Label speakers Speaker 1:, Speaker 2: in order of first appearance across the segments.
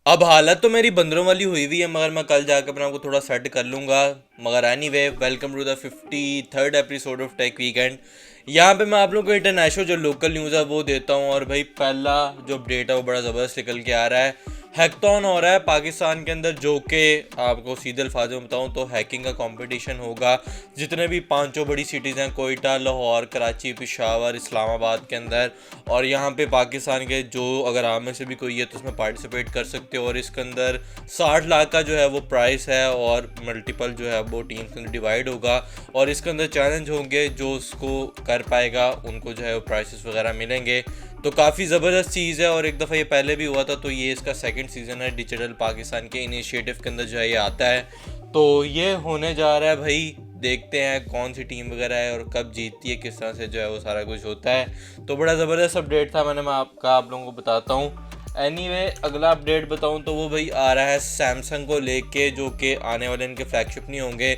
Speaker 1: अब हालत तो मेरी बंदरों वाली हुई हुई है, मगर मैं कल जाकर अपने आपको थोड़ा सेट कर लूँगा। मगर anyway, welcome to the 53rd episode of tech weekend. यहाँ पे मैं आप लोगों को इंटरनेशनल जो लोकल न्यूज़ है वो देता हूँ। और भाई पहला जो अपडेट है वो बड़ा ज़बरदस्त निकल के आ रहा है। हैकथॉन हो रहा है पाकिस्तान के अंदर, जो कि आपको सीधे अल्फाज में बताऊँ तो हैकिंग का कंपटीशन होगा। जितने भी पांचों बड़ी सिटीज़ हैं, कोयटा, लाहौर, कराची, पेशावर, इस्लामाबाद के अंदर, और यहाँ पे पाकिस्तान के जो अगर आप में से भी कोई है तो उसमें पार्टिसिपेट कर सकते हो। और इसके अंदर 60 लाख का जो है वो प्राइस है, और मल्टीपल जो है वो टीम के अंदर डिवाइड होगा। और इसके अंदर चैलेंज होंगे, जो उसको कर पाएगा उनको जो है वो प्राइसेस वगैरह मिलेंगे। तो काफ़ी ज़बरदस्त चीज़ है, और एक दफ़ा ये पहले भी हुआ था, तो ये इसका सेकंड सीज़न है। डिजिटल पाकिस्तान के इनिशिएटिव के अंदर जो है ये आता है, तो ये होने जा रहा है भाई। देखते हैं कौन सी टीम वगैरह है और कब जीतती है, किस तरह से जो है वो सारा कुछ होता है। तो बड़ा ज़बरदस्त अपडेट था, मैं आप लोगों को बताता हूँ। एनीवे, अगला अपडेट बताऊँ तो वो भाई आ रहा है सैमसंग को लेके, जो कि आने वाले इनके फ्लैगशिप नहीं होंगे।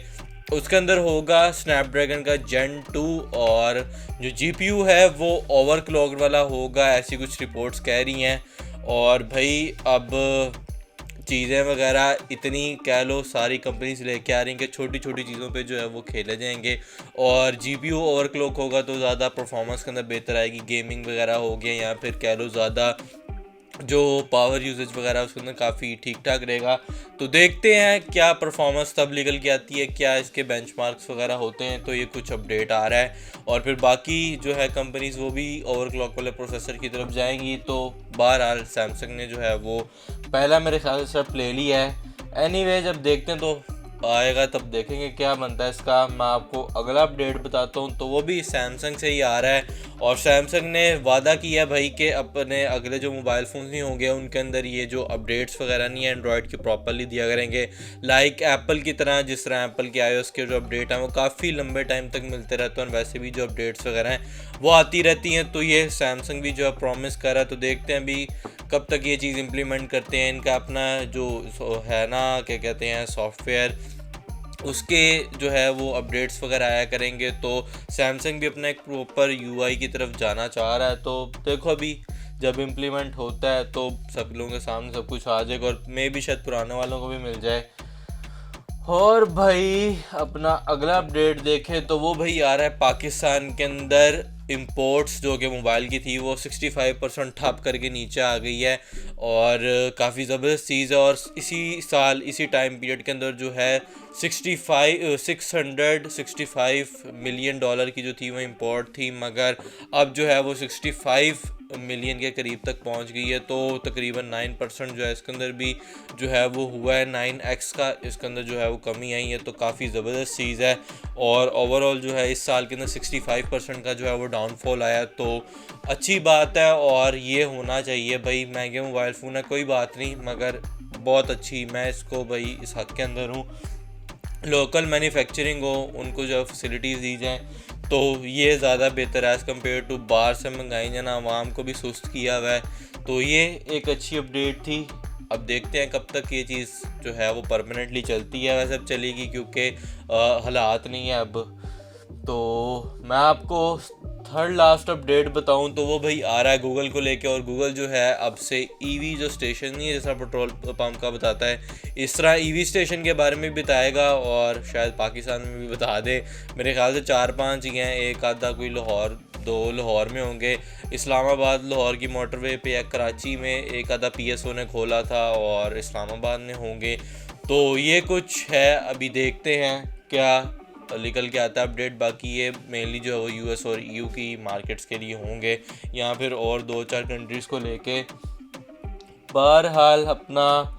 Speaker 1: उसके अंदर होगा स्नैपड्रैगन का जेन 2, और जो जीपीयू है वो ओवरक्लॉक्ड वाला होगा, ऐसी कुछ रिपोर्ट्स कह रही हैं। और भाई अब चीज़ें वगैरह इतनी कह लो सारी कंपनीज लेके आ रही हैं कि छोटी छोटी चीज़ों पे जो है वो खेले जाएंगे। और जीपीयू ओवरक्लॉक होगा तो ज़्यादा परफॉर्मेंस के अंदर बेहतर आएगी। गेमिंग वगैरह हो गया, या फिर कह लो ज़्यादा जो पावर यूजेज वगैरह उसके अंदर काफ़ी ठीक ठाक रहेगा। तो देखते हैं क्या परफॉर्मेंस तब निकल के आती है, क्या इसके बेंचमार्क्स वगैरह होते हैं। तो ये कुछ अपडेट आ रहा है, और फिर बाकी जो है कंपनीज वो भी ओवरक्लॉक वाले प्रोसेसर की तरफ जाएंगी। तो बहरहाल सैमसंग ने जो है वो पहला मेरे ख्याल से ले लिया है। एनीवे, जब देखते हैं तो आएगा तब देखेंगे क्या बनता है इसका। मैं आपको अगला अपडेट बताता हूँ, तो वो भी सैमसंग से ही आ रहा है। और सैमसंग ने वादा किया भाई कि अपने अगले जो मोबाइल फ़ोन नहीं होंगे उनके अंदर ये जो अपडेट्स वगैरह नहीं है एंड्रॉयड के प्रॉपरली दिया करेंगे। लाइक एप्पल की तरह, जिस तरह एप्पल के iOS के जो अपडेट हैं वो काफ़ी लंबे टाइम तक मिलते रहते हैं, और वैसे भी जो अपडेट्स वगैरह हैं वो आती रहती हैं। तो ये सैमसंग भी जो है प्रॉमिस कर रहा है। तो देखते हैं अभी कब तक ये चीज़ इम्प्लीमेंट करते हैं। इनका अपना जो है ना, क्या कहते हैं, सॉफ्टवेयर, उसके जो है वो अपडेट्स वगैरह आया करेंगे। तो सैमसंग भी अपना एक प्रॉपर यूआई की तरफ जाना चाह रहा है। तो देखो अभी जब इम्प्लीमेंट होता है तो सब लोगों के सामने सब कुछ आ जाएगा, और मे भी शायद पुराने वालों को भी मिल जाए। और भाई अपना अगला अपडेट देखें तो वो भाई आ रहा है पाकिस्तान के अंदर इंपोर्ट्स जो कि मोबाइल की थी वो 65% ठप करके नीचे आ गई है, और काफ़ी ज़बरदस्त चीज़ है। और इसी साल इसी टाइम पीरियड के अंदर जो है 665 मिलियन डॉलर की जो थी वो इंपोर्ट थी, मगर अब जो है वो 65 मिलियन के करीब तक पहुंच गई है। तो तकरीबन 9% जो है इसके अंदर भी जो है वो हुआ है, 9x का इसके अंदर जो है वो कमी आई है। तो काफ़ी ज़बरदस्त चीज़ है। और ओवरऑल जो है इस साल के अंदर 65% का जो है वो डाउनफॉल आया, तो अच्छी बात है। और ये होना चाहिए भाई। महंगे मोबाइल फ़ोन है कोई बात नहीं, मगर बहुत अच्छी, मैं इसको भाई इस हक़ के अंदर हूँ। लोकल मैन्युफैक्चरिंग हो, उनको जो फैसिलिटीज़ दी जाएँ तो ये ज़्यादा बेहतर है एज़ कम्पेयर टू बाहर से मंगाई जाना। आवाम को भी सुस्त किया हुआ है। तो ये एक अच्छी अपडेट थी। अब देखते हैं कब तक ये चीज़ जो है वो परमानेंटली चलती है। वैसे अब चलेगी क्योंकि हालात नहीं है अब। तो मैं आपको थर्ड लास्ट अपडेट बताऊं तो वो भाई आ रहा है गूगल को लेके। और गूगल जो है अब से ईवी जो स्टेशन नहीं है, जैसा पेट्रोल पंप का बताता है, इस तरह ईवी स्टेशन के बारे में भी बताएगा, और शायद पाकिस्तान में भी बता दे। मेरे ख्याल से 4-5 ही हैं, एक आधा कोई लाहौर, 2 लाहौर में होंगे, इस्लामाबाद लाहौर की मोटरवे पे, या कराची में एक आधा पीएसओ ने खोला था, और इस्लामाबाद में होंगे। तो ये कुछ है, अभी देखते हैं क्या निकल के आता है अपडेट। बाकी ये मेनली जो है वो यूएस और ईयू की मार्केट्स के लिए होंगे, या फिर और 2-4 कंट्रीज़ को लेके। बहरहाल अपना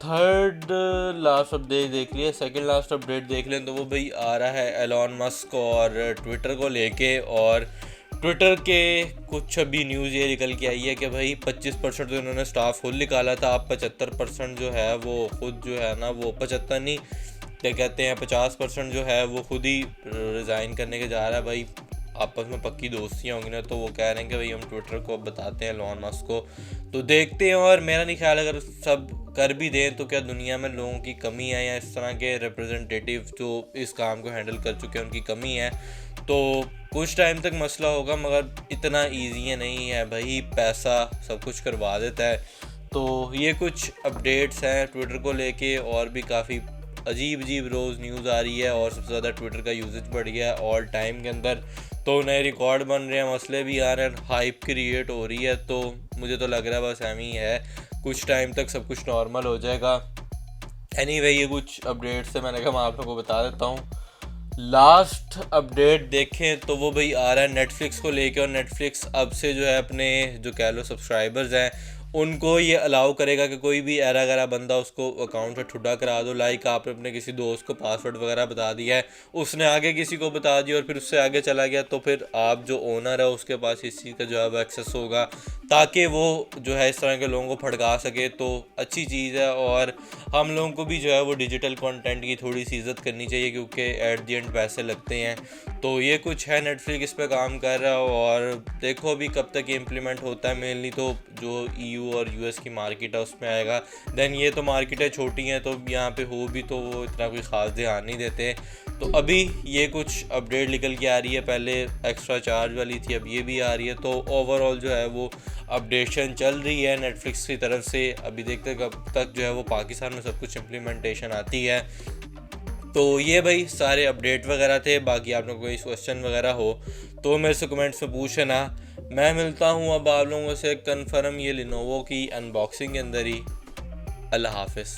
Speaker 1: थर्ड लास्ट अपडेट देख लिया, सेकंड लास्ट अपडेट देख लें तो वो भाई आ रहा है एलॉन मस्क और ट्विटर को लेके। और ट्विटर के कुछ अभी न्यूज़ ये निकल के आई है कि भाई 25% तो इन्होंने स्टाफ खुद निकाला था, अब 75% जो है वो खुद जो है ना, वो 75 नहीं, क्या कहते हैं, 50% जो है वो खुद ही रिज़ाइन करने के जा रहा है। भाई आपस में पक्की दोस्तियाँ होंगी ना, तो वो कह रहे हैं कि भाई हम ट्विटर को बताते हैं एलॉन मस्क को। तो देखते हैं। और मेरा नहीं ख्याल अगर सब कर भी दें तो क्या दुनिया में लोगों की कमी है, या इस तरह के रिप्रेजेंटेटिव जो इस काम को हैंडल कर चुके हैं उनकी कमी है। तो कुछ टाइम तक मसला होगा, मगर इतना ईजी नहीं है भाई, पैसा सब कुछ करवा देता है। तो ये कुछ अपडेट्स हैं ट्विटर को लेके, और भी काफ़ी अजीब अजीब रोज़ न्यूज़ आ रही है, और सबसे ज़्यादा ट्विटर का यूजेज बढ़ गया है ऑल टाइम के अंदर। तो नए रिकॉर्ड बन रहे हैं, मसले भी आ रहे हैं, हाइप क्रिएट हो रही है। तो मुझे तो लग रहा है बस एम ही है, कुछ टाइम तक सब कुछ नॉर्मल हो जाएगा। एनीवे ये कुछ अपडेट्स है, मैंने कहा मैं आप लोगों को बता देता हूँ। लास्ट अपडेट देखें तो वो भाई आ रहा है नेटफ्लिक्स को लेके, और नेटफ्लिक्स अब से जो है अपने जो कह लो सब्सक्राइबर्स हैं उनको ये अलाउ करेगा कि कोई भी एरा गरा बंदा उसको अकाउंट से ठुड्डा करा दो। लाइक आपने अपने किसी दोस्त को पासवर्ड वगैरह बता दिया है, उसने आगे किसी को बता दिया और फिर उससे आगे चला गया, तो फिर आप जो ओनर है उसके पास इस चीज़ का जो है वो एक्सेस होगा, ताकि वो जो है इस तरह के लोगों को भड़का सके। तो अच्छी चीज़ है, और हम लोगों को भी जो है वो डिजिटल कंटेंट की थोड़ी सी इज़्ज़त करनी चाहिए, क्योंकि एट दी एंड पैसे लगते हैं। तो ये कुछ है, नेटफ्लिक्स इस पे काम कर रहा है, और देखो अभी कब तक ये इम्प्लीमेंट होता है। मेनली तो जो EU और US की मार्केट है उसमें आएगा। देन ये तो मार्केटें छोटी हैं, तो यहाँ पे हो भी तो वो इतना कोई ख़ास ध्यान नहीं देते। तो अभी ये कुछ अपडेट निकल के आ रही है, पहले एक्स्ट्रा चार्ज वाली थी, अब ये भी आ रही है। तो ओवरऑल जो है वो अपडेशन चल रही है नेटफ्लिक्स की तरफ से। अभी देखते कब तक जो है वो पाकिस्तान में सब कुछ इम्प्लीमेंटेशन आती है। तो ये भाई सारे अपडेट वगैरह थे। बाकी आप लोगों को कोई क्वेश्चन वगैरह हो तो मेरे से कमेंट्स में पूछना। मैं मिलता हूँ अब आप लोगों से कंफर्म ये लिनोवो की अनबॉक्सिंग के अंदर ही। अल्लाह हाफिज़।